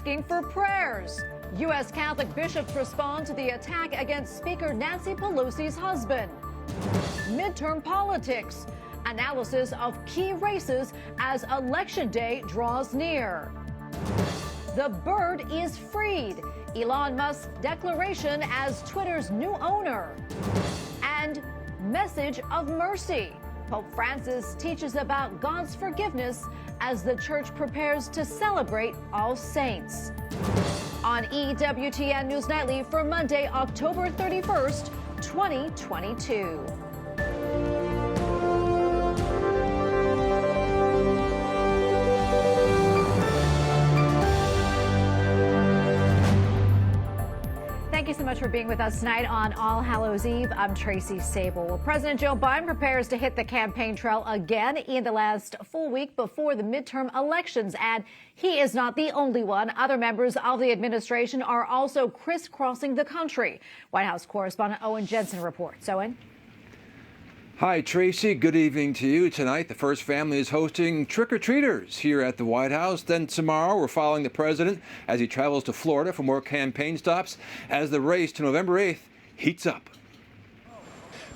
asking for prayers. U.S. Catholic bishops respond to the attack against Speaker Nancy Pelosi's husband. Midterm politics. Analysis of key races as Election Day draws near. The bird is freed. Elon Musk's declaration as Twitter's new owner. And message of mercy. Pope Francis teaches about God's forgiveness as the church prepares to celebrate All Saints. On EWTN News Nightly for Monday, October 31st, 2022. Thank you so much for being with us tonight on All Hallows Eve. I'm Tracy Sabol. Well, President Joe Biden prepares to hit the campaign trail again in the last full week before the midterm elections. And he is not the only one. Other members of the administration are also crisscrossing the country. White House correspondent Owen Jensen reports. Owen? Hi, Tracy. Good evening to you. Tonight, the First Family is hosting trick-or-treaters here at the White House. Then tomorrow, we're following the president as he travels to Florida for more campaign stops as the race to November 8th heats up.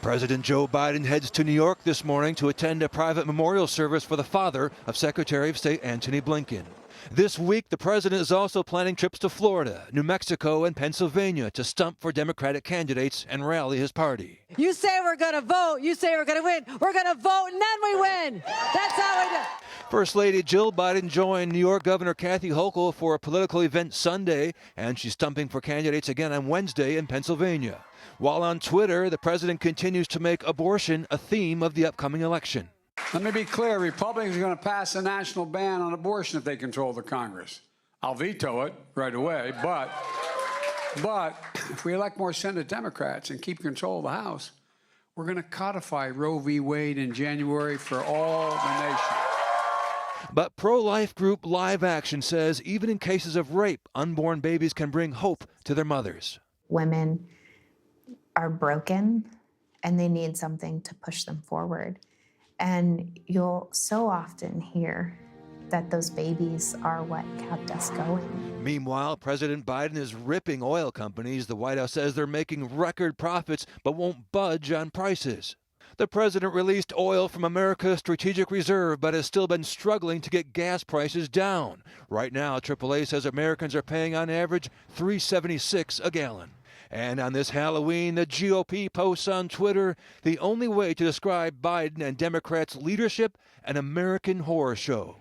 President Joe Biden heads to New York this morning to attend a private memorial service for the father of Secretary of State Antony Blinken. This week, the president is also planning trips to Florida, New Mexico, and Pennsylvania to stump for Democratic candidates and rally his party. You say we're going to vote, you say we're going to win, we're going to vote and then we win. That's how we do it. First Lady Jill Biden joined New York Governor Kathy Hochul for a political event Sunday, and she's stumping for candidates again on Wednesday in Pennsylvania. While on Twitter, the president continues to make abortion a theme of the upcoming election. Let me be clear, Republicans are going to pass a national ban on abortion if they control the Congress. I'll veto it right away, but if we elect more Senate Democrats and keep control of the House, we're going to codify Roe v. Wade in January for all the nation. But pro-life group Live Action says even in cases of rape, unborn babies can bring hope to their mothers. Women are broken and they need something to push them forward. And you'll so often hear that those babies are what kept us going. Meanwhile, President Biden is ripping oil companies. The White House says they're making record profits but won't budge on prices. The president released oil from America's strategic reserve but has still been struggling to get gas prices down. Right now, AAA says Americans are paying on average $3.76 a gallon. And on this Halloween, the GOP posts on Twitter the only way to describe Biden and Democrats' leadership: an American horror show.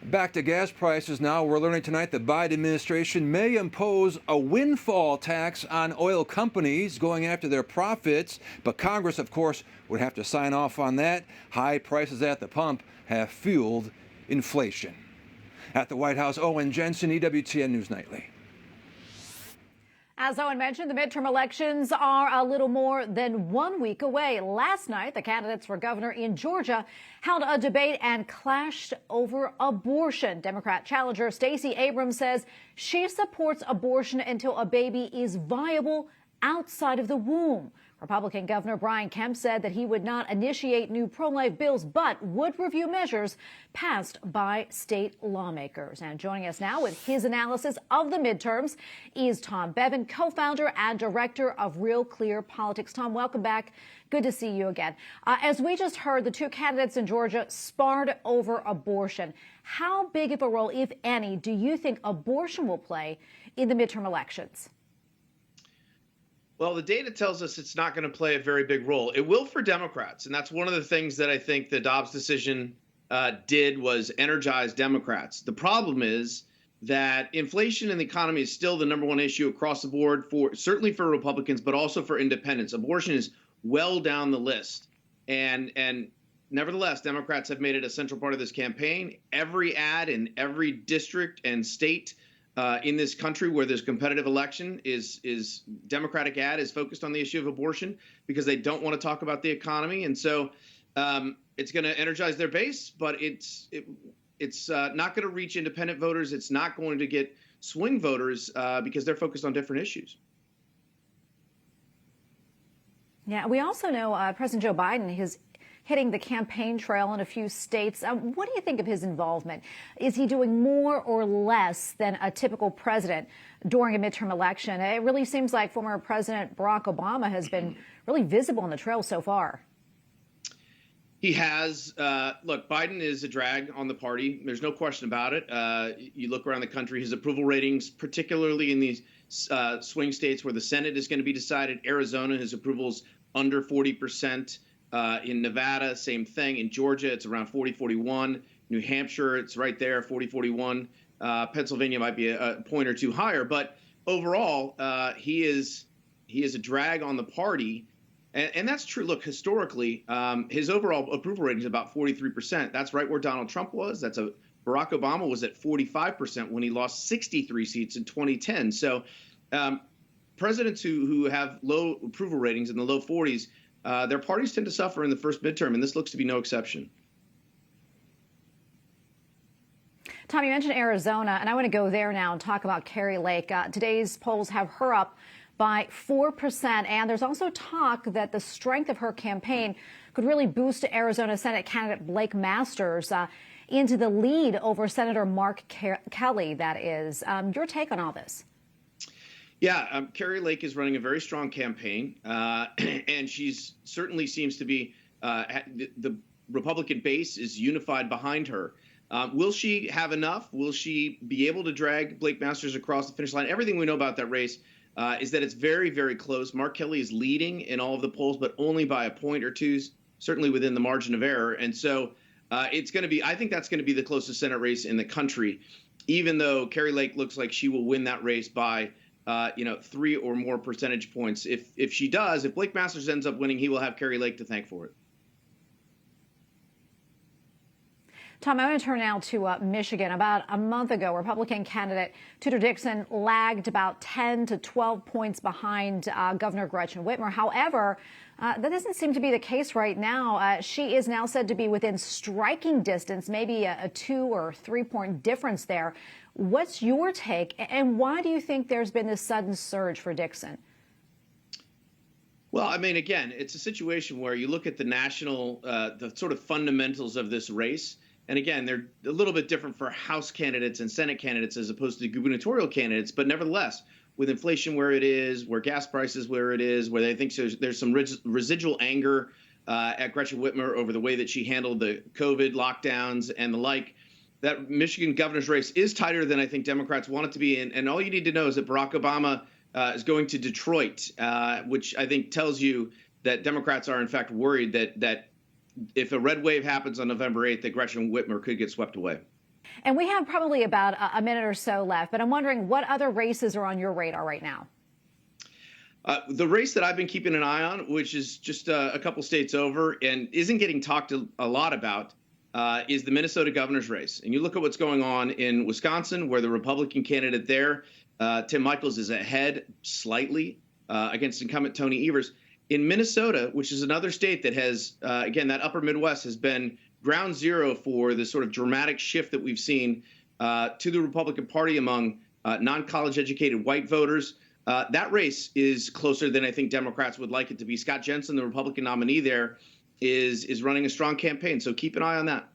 Back to gas prices now. We're learning tonight the Biden administration may impose a windfall tax on oil companies going after their profits. But Congress, of course, would have to sign off on that. High prices at the pump have fueled inflation. At the White House, Owen Jensen, EWTN News Nightly. As Owen mentioned, the midterm elections are a little more than 1 week away. Last night, the candidates for governor in Georgia held a debate and clashed over abortion. Democrat challenger Stacey Abrams says she supports abortion until a baby is viable outside of the womb. Republican Governor Brian Kemp said that he would not initiate new pro-life bills, but would review measures passed by state lawmakers. And joining us now with his analysis of the midterms is Tom Bevan, co-founder and director of Real Clear Politics. Tom, welcome back. Good to see you again. As we just heard, the two candidates in Georgia sparred over abortion. How big of a role, if any, do you think abortion will play in the midterm elections? Well, the data tells us it's not going to play a very big role. It will for Democrats, and that's one of the things that I think the Dobbs decision did was energize Democrats. The problem is that inflation in the economy is still the number one issue across the board, certainly for Republicans, but also for independents. Abortion is well down the list, and nevertheless, Democrats have made it a central part of this campaign. Every ad in every district and state in this country where there's competitive election is Democratic ad is focused on the issue of abortion because they don't want to talk about the economy. And so it's going to energize their base, but it's not going to reach independent voters. It's not going to get swing voters because they're focused on different issues. Yeah, we also know President Joe Biden hitting the campaign trail in a few states. What do you think of his involvement? Is he doing more or less than a typical president during a midterm election? It really seems like former President Barack Obama has been really visible on the trail so far. He has. Look, Biden is a drag on the party. There's no question about it. You look around the country, his approval ratings, particularly in these swing states where the Senate is going to be decided. Arizona, his approval's under 40%. In Nevada, same thing. In Georgia, it's around 40-41. New Hampshire, it's right there, 40-41. Pennsylvania might be a point or two higher. But overall, he is a drag on the party. And that's true. Look, historically, his overall approval rating is about 43%. That's right where Donald Trump was. Barack Obama was at 45% when he lost 63 seats in 2010. So presidents who have low approval ratings in the low 40s, their parties tend to suffer in the first midterm, and this looks to be no exception. Tom, you mentioned Arizona, and I want to go there now and talk about Kari Lake. Today's polls have her up by 4%. And there's also talk that the strength of her campaign could really boost Arizona Senate candidate Blake Masters into the lead over Senator Mark Kelly, that is. Your take on all this? Yeah, Kari Lake is running a very strong campaign, and she's certainly seems to be the Republican base is unified behind her. Will she have enough? Will she be able to drag Blake Masters across the finish line? Everything we know about that race is that it's very, very close. Mark Kelly is leading in all of the polls, but only by a point or two, certainly within the margin of error. And so it's going to be, I think that's going to be the closest Senate race in the country, even though Kari Lake looks like she will win that race by, 3 or more percentage points. If she does, if Blake Masters ends up winning, he will have Kari Lake to thank for it. Tom, I want to turn now to Michigan. About a month ago, Republican candidate Tudor Dixon lagged about 10 to 12 points behind Governor Gretchen Whitmer. However, that doesn't seem to be the case right now. She is now said to be within striking distance, maybe a 2 or 3 point difference there. What's your take, and why do you think there's been this sudden surge for Dixon? Well, I mean, again, it's a situation where you look at the national, the sort of fundamentals of this race. And again, they're a little bit different for House candidates and Senate candidates as opposed to gubernatorial candidates. But nevertheless, with inflation where it is, where gas prices where it is, where they think there's some residual anger at Gretchen Whitmer over the way that she handled the COVID lockdowns and the like, that Michigan governor's race is tighter than I think Democrats want it to be. And all you need to know is that Barack Obama is going to Detroit, which I think tells you that Democrats are, in fact, worried that if a red wave happens on November 8th, that Gretchen Whitmer could get swept away. And we have probably about a minute or so left, but I'm wondering what other races are on your radar right now? The race that I've been keeping an eye on, which is just a couple states over and isn't getting talked a lot about, is the Minnesota governor's race. And you look at what's going on in Wisconsin, where the Republican candidate there, Tim Michels, is ahead slightly against incumbent Tony Evers. In Minnesota, which is another state that has, again, that upper Midwest has been ground zero for the sort of dramatic shift that we've seen to the Republican Party among non-college educated white voters. That race is closer than I think Democrats would like it to be. Scott Jensen, the Republican nominee there, is running a strong campaign. So keep an eye on that.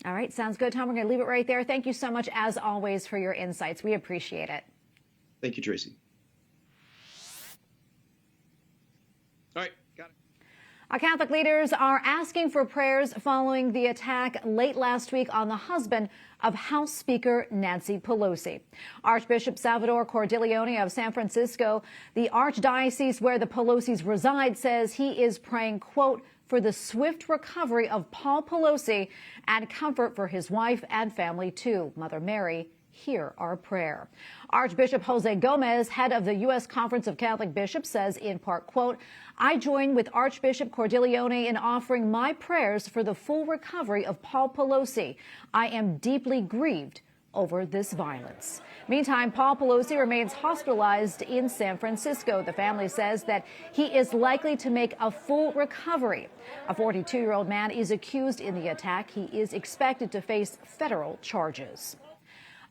All right. Sounds good, Tom. We're going to leave it right there. Thank you so much, as always, for your insights. We appreciate it. Thank you, Tracy. All right, got it. Our Catholic leaders are asking for prayers following the attack late last week on the husband of House Speaker Nancy Pelosi. Archbishop Salvador Cordileone of San Francisco, the archdiocese where the Pelosi's reside, says he is praying, quote, for the swift recovery of Paul Pelosi and comfort for his wife and family, too. Mother Mary, hear our prayer. Archbishop Jose Gomez, head of the U.S. Conference of Catholic Bishops, says in part, quote, I join with Archbishop Cordileone in offering my prayers for the full recovery of Paul Pelosi. I am deeply grieved over this violence. Meantime, Paul Pelosi remains hospitalized in San Francisco. The family says that he is likely to make a full recovery. A 42-year-old man is accused in the attack. He is expected to face federal charges.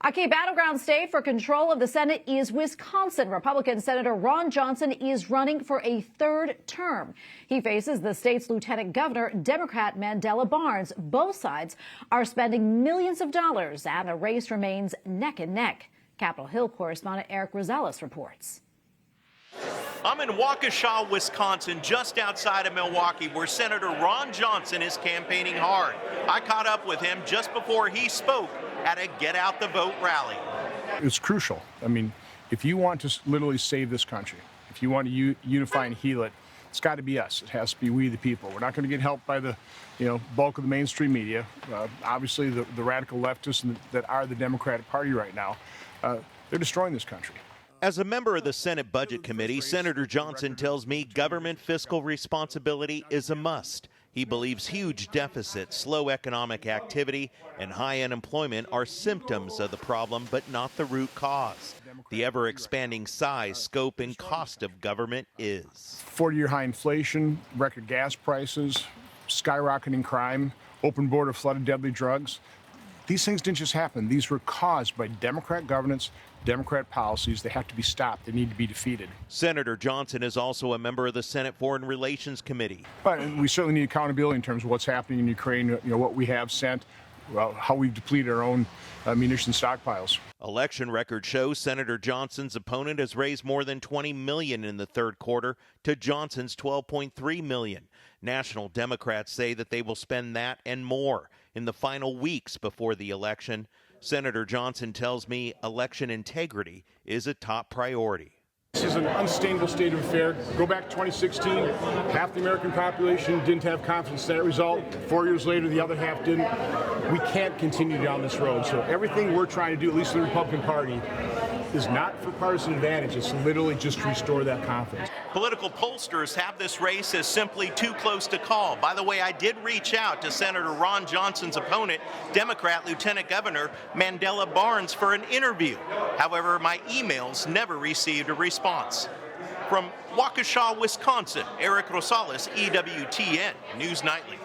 A key battleground state for control of the Senate is Wisconsin. Republican Senator Ron Johnson is running for a third term. He faces the state's lieutenant governor, Democrat Mandela Barnes. Both sides are spending millions of dollars, and the race remains neck and neck. Capitol Hill correspondent Eric Rosales reports. I'm in Waukesha, Wisconsin, just outside of Milwaukee, where Senator Ron Johnson is campaigning hard. I caught up with him just before he spoke at a Get Out the Vote rally. It's crucial. I mean, if you want to literally save this country, if you want to unify and heal it, it's got to be us. It has to be we the people. We're not going to get helped by the bulk of the mainstream media. Obviously, the radical leftists that are the Democratic Party right now, they're destroying this country. As a member of the Senate Budget Committee, Senator Johnson tells me government fiscal responsibility is a must. He believes huge deficits, slow economic activity, and high unemployment are symptoms of the problem, but not the root cause. The ever-expanding size, scope, and cost of government is. 40-year high inflation, record gas prices, skyrocketing crime, open border, flood of deadly drugs. These things didn't just happen. These were caused by Democrat governance, Democrat policies. They have to be stopped. They need to be defeated. Senator Johnson is also a member of the Senate Foreign Relations Committee. But we certainly need accountability in terms of what's happening in Ukraine, what we have sent, how we've depleted our own munition stockpiles. Election records show Senator Johnson's opponent has raised more than $20 million in the third quarter to Johnson's $12.3 million. National Democrats say that they will spend that and more in the final weeks before the election. Senator Johnson tells me election integrity is a top priority. This is an unsustainable state of affair. Go back to 2016, half the American population didn't have confidence in that result. 4 years later, the other half didn't. We can't continue down this road. So everything we're trying to do, at least in the Republican Party, is not for partisan advantage. It's literally just to restore that confidence. Political pollsters have this race as simply too close to call. By the way, I did reach out to Senator Ron Johnson's opponent, Democrat Lieutenant Governor Mandela Barnes, for an interview. However, my emails never received a response. From Waukesha, Wisconsin, Eric Rosales, EWTN News Nightly.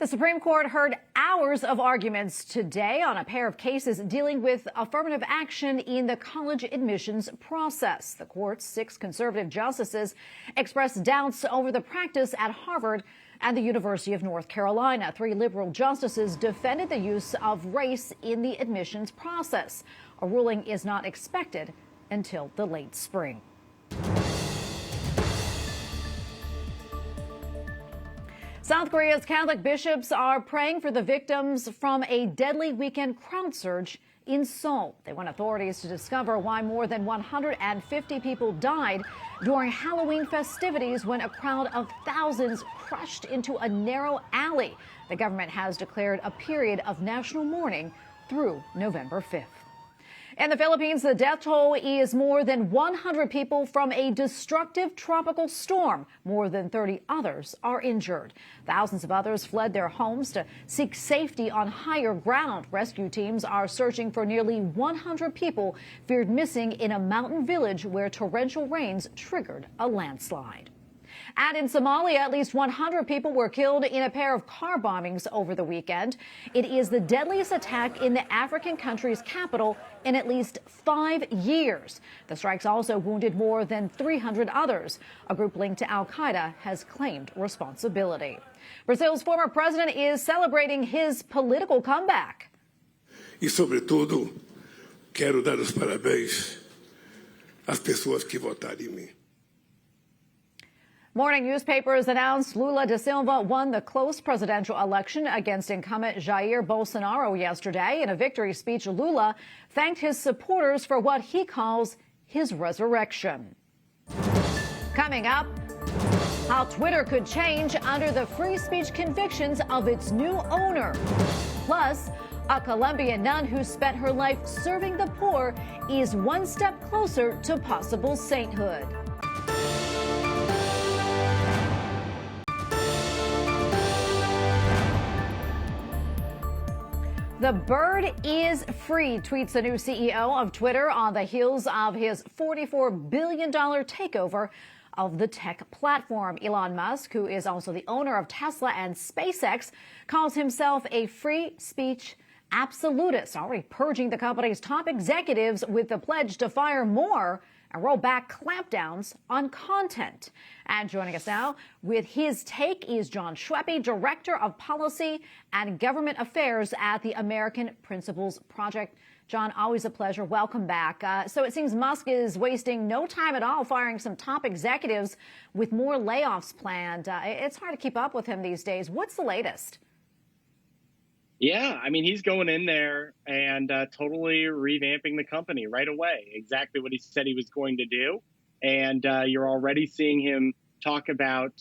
The Supreme Court heard hours of arguments today on a pair of cases dealing with affirmative action in the college admissions process. The court's 6 conservative justices expressed doubts over the practice at Harvard and the University of North Carolina. 3 liberal justices defended the use of race in the admissions process. A ruling is not expected until the late spring. South Korea's Catholic bishops are praying for the victims from a deadly weekend crowd surge in Seoul. They want authorities to discover why more than 150 people died during Halloween festivities when a crowd of thousands crushed into a narrow alley. The government has declared a period of national mourning through November 5th. In the Philippines, the death toll is more than 100 people from a destructive tropical storm. More than 30 others are injured. Thousands of others fled their homes to seek safety on higher ground. Rescue teams are searching for nearly 100 people feared missing in a mountain village where torrential rains triggered a landslide. And in Somalia, at least 100 people were killed in a pair of car bombings over the weekend. It is the deadliest attack in the African country's capital in at least 5 years. The strikes also wounded more than 300 others. A group linked to al-Qaeda has claimed responsibility. Brazil's former president is celebrating his political comeback. E, sobretudo, quero dar os parabéns às pessoas que votaram em mim. Morning newspapers announced Lula da Silva won the close presidential election against incumbent Jair Bolsonaro yesterday. In a victory speech, Lula thanked his supporters for what he calls his resurrection. Coming up, how Twitter could change under the free speech convictions of its new owner. Plus, a Colombian nun who spent her life serving the poor is one step closer to possible sainthood. The bird is free, tweets the new CEO of Twitter on the heels of his $44 billion takeover of the tech platform. Elon Musk, who is also the owner of Tesla and SpaceX, calls himself a free speech absolutists, already purging the company's top executives with the pledge to fire more and roll back clampdowns on content. And joining us now with his take is John Schweppe, Director of Policy and Government Affairs at the American Principles Project. John, always a pleasure. Welcome back. So it seems Musk is wasting no time at all firing some top executives with more layoffs planned. It's hard to keep up with him these days. What's the latest? Yeah, I mean, he's going in there and totally revamping the company right away. Exactly what he said he was going to do. And you're already seeing him talk about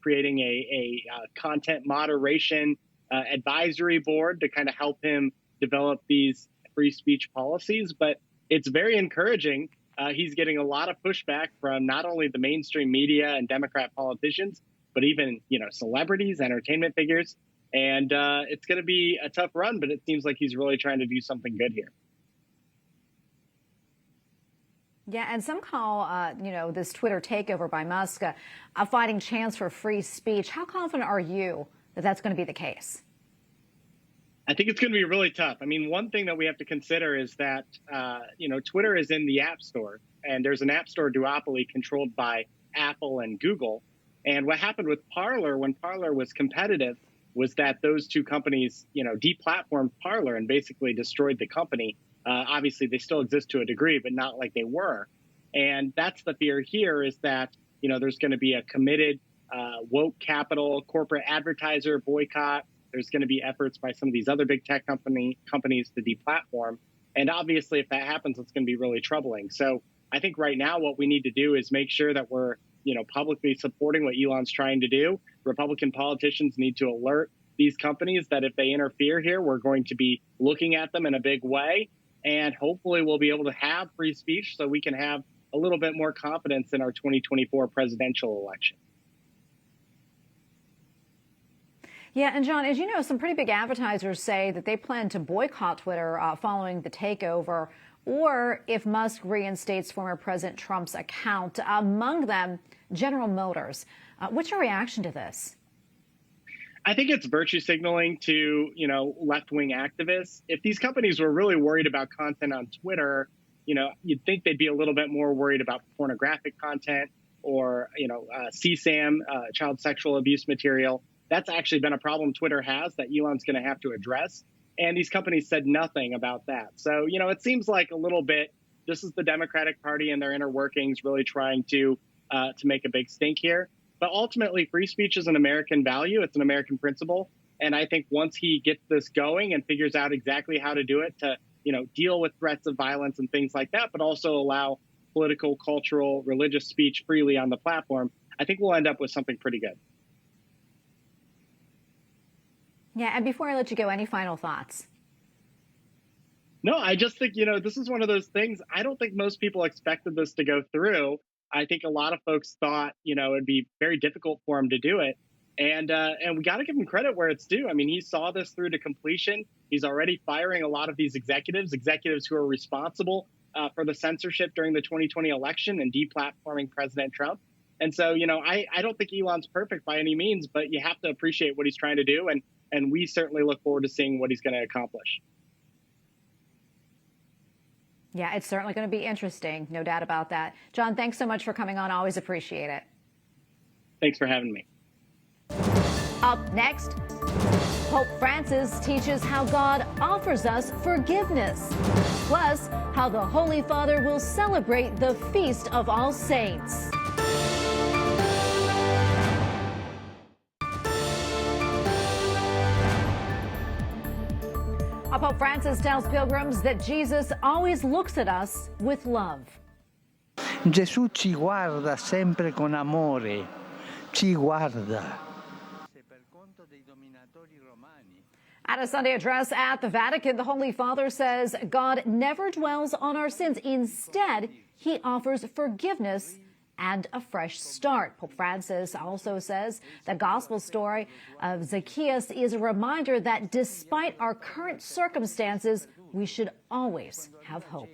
creating a content moderation advisory board to kind of help him develop these free speech policies. But it's very encouraging. He's getting a lot of pushback from not only the mainstream media and Democrat politicians, but even, celebrities, entertainment figures. And it's going to be a tough run, but it seems like he's really trying to do something good here. Yeah, and some call, this Twitter takeover by Musk a fighting chance for free speech. How confident are you that that's going to be the case? I think it's going to be really tough. I mean, one thing that we have to consider is that, Twitter is in the App Store, and there's an App Store duopoly controlled by Apple and Google. And what happened with Parler when Parler was competitive was that those two companies, deplatformed Parler and basically destroyed the company. Obviously, they still exist to a degree, but not like they were. And that's the fear here is that, there's going to be a committed woke capital corporate advertiser boycott. There's going to be efforts by some of these other big tech companies to deplatform. And obviously, if that happens, it's going to be really troubling. So I think right now what we need to do is make sure that we're publicly supporting what Elon's trying to do. Republican politicians need to alert these companies that if they interfere here, we're going to be looking at them in a big way. And hopefully we'll be able to have free speech so we can have a little bit more confidence in our 2024 presidential election. Yeah, and John, as you know, some pretty big advertisers say that they plan to boycott Twitter following the takeover, or if Musk reinstates former President Trump's account, among them General Motors. What's your reaction to this? I think it's virtue signaling to, left-wing activists. If these companies were really worried about content on Twitter, you'd think they'd be a little bit more worried about pornographic content or, CSAM, child sexual abuse material. That's actually been a problem Twitter has that Elon's going to have to address. And these companies said nothing about that. So, it seems like a little bit, this is the Democratic Party and their inner workings really trying to make a big stink here. But ultimately, free speech is an American value. It's an American principle. And I think once he gets this going and figures out exactly how to do it to, deal with threats of violence and things like that, but also allow political, cultural, religious speech freely on the platform, I think we'll end up with something pretty good. Yeah, and before I let you go, any final thoughts? No, I just think, this is one of those things. I don't think most people expected this to go through. I think a lot of folks thought, it'd be very difficult for him to do it. And we got to give him credit where it's due. I mean, he saw this through to completion. He's already firing a lot of these executives who are responsible for the censorship during the 2020 election and deplatforming President Trump. And so, I don't think Elon's perfect by any means, but you have to appreciate what he's trying to do. And we certainly look forward to seeing what he's going to accomplish. Yeah, it's certainly going to be interesting. No doubt about that. John, thanks so much for coming on. Always appreciate it. Thanks for having me. Up next, Pope Francis teaches how God offers us forgiveness. Plus, how the Holy Father will celebrate the Feast of All Saints. Pope Francis tells pilgrims that Jesus always looks at us with love. Gesù ci guarda sempre con amore, ci guarda. At a Sunday address at the Vatican, the Holy Father says God never dwells on our sins. Instead, he offers forgiveness and a fresh start. Pope Francis also says the gospel story of Zacchaeus is a reminder that despite our current circumstances, we should always have hope.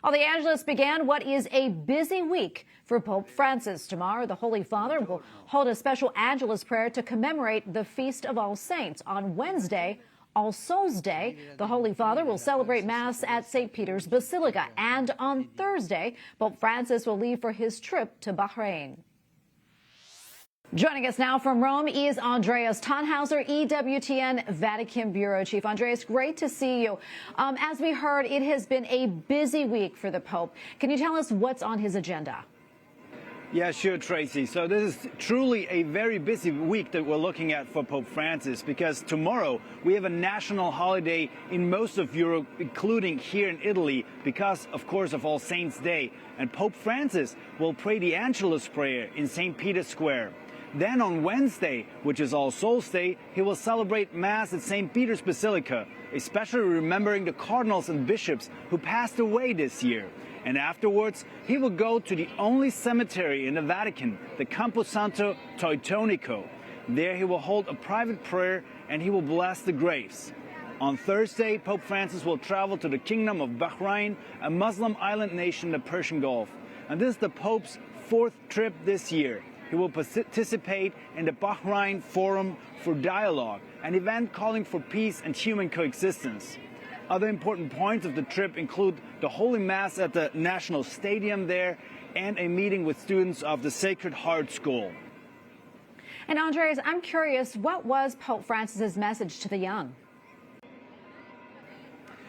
Well, the Angelus began what is a busy week for Pope Francis. Tomorrow, the Holy Father will hold a special Angelus prayer to commemorate the Feast of All Saints. On Wednesday, All Souls Day, the Holy Father will celebrate Mass at St. Peter's Basilica. And on Thursday, Pope Francis will leave for his trip to Bahrain. Joining us now from Rome is Andreas Tannhauser, EWTN Vatican Bureau Chief. Andreas, great to see you. As we heard, it has been a busy week for the Pope. Can you tell us what's on his agenda? Yeah, sure, Tracy. So this is truly a very busy week that we're looking at for Pope Francis, because tomorrow we have a national holiday in most of Europe, including here in Italy, because, of course, of All Saints' Day. And Pope Francis will pray the Angelus prayer in St. Peter's Square. Then on Wednesday, which is All Souls Day, he will celebrate Mass at St. Peter's Basilica, especially remembering the cardinals and bishops who passed away this year. And afterwards, he will go to the only cemetery in the Vatican, the Campo Santo Teutonico. There he will hold a private prayer and he will bless the graves. On Thursday, Pope Francis will travel to the Kingdom of Bahrain, a Muslim island nation in the Persian Gulf. And this is the Pope's 4th trip this year. He will participate in the Bahrain Forum for Dialogue, an event calling for peace and human coexistence. Other important points of the trip include the Holy Mass at the National Stadium there and a meeting with students of the Sacred Heart School. And Andreas, I'm curious, what was Pope Francis's message to the young?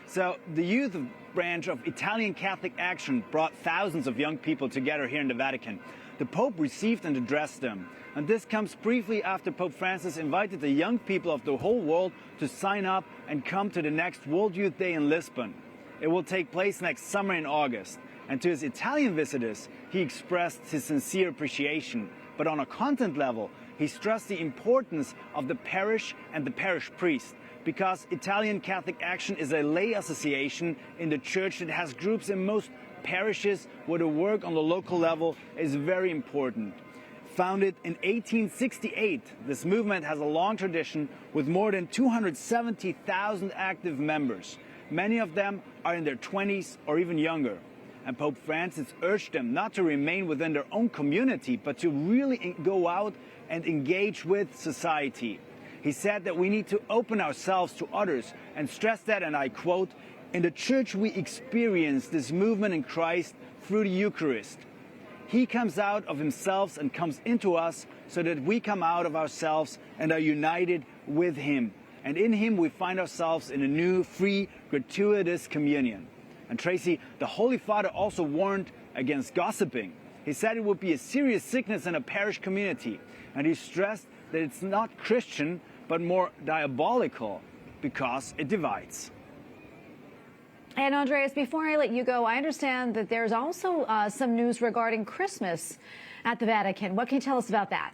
So the youth branch of Italian Catholic Action brought thousands of young people together here in the Vatican. The Pope received and addressed them. And this comes briefly after Pope Francis invited the young people of the whole world to sign up and come to the next World Youth Day in Lisbon. It will take place next summer in August. And to his Italian visitors, he expressed his sincere appreciation. But on a content level, he stressed the importance of the parish and the parish priest, because Italian Catholic Action is a lay association in the church that has groups in most parishes where the work on the local level is very important. Founded in 1868, this movement has a long tradition with more than 270,000 active members. Many of them are in their 20s or even younger. And Pope Francis urged them not to remain within their own community, but to really go out and engage with society. He said that we need to open ourselves to others and stressed that, and I quote, "In the church we experience this movement in Christ through the Eucharist. He comes out of himself and comes into us so that we come out of ourselves and are united with him. And in him we find ourselves in a new, free, gratuitous communion." And Tracy, the Holy Father also warned against gossiping. He said it would be a serious sickness in a parish community. And he stressed that it's not Christian, but more diabolical, because it divides. And Andreas, before I let you go, I understand that there's also some news regarding Christmas at the Vatican. What can you tell us about that?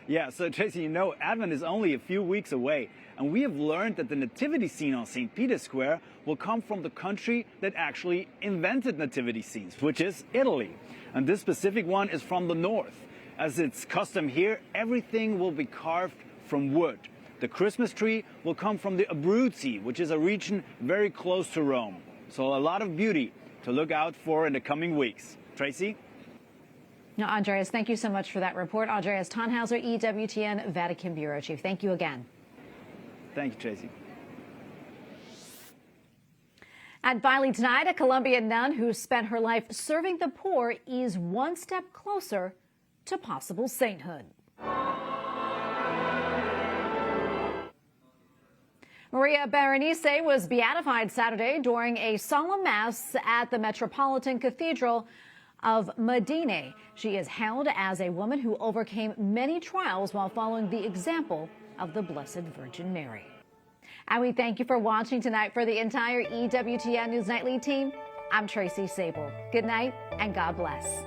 Yeah, so Tracy, you know, Advent is only a few weeks away, and we have learned that the nativity scene on St. Peter's Square will come from the country that actually invented nativity scenes, which is Italy. And this specific one is from the north. As it's custom here, everything will be carved from wood. The Christmas tree will come from the Abruzzi, which is a region very close to Rome. So a lot of beauty to look out for in the coming weeks. Tracy? Now, Andreas, thank you so much for that report. Andreas Tannhauser, EWTN Vatican Bureau Chief. Thank you again. Thank you, Tracy. And finally tonight, a Colombian nun who spent her life serving the poor is one step closer to possible sainthood. Maria Berenice was beatified Saturday during a solemn mass at the Metropolitan Cathedral of Medina. She is hailed as a woman who overcame many trials while following the example of the Blessed Virgin Mary. And we thank you for watching tonight. For the entire EWTN News Nightly team, I'm Tracy Sabol. Good night and God bless.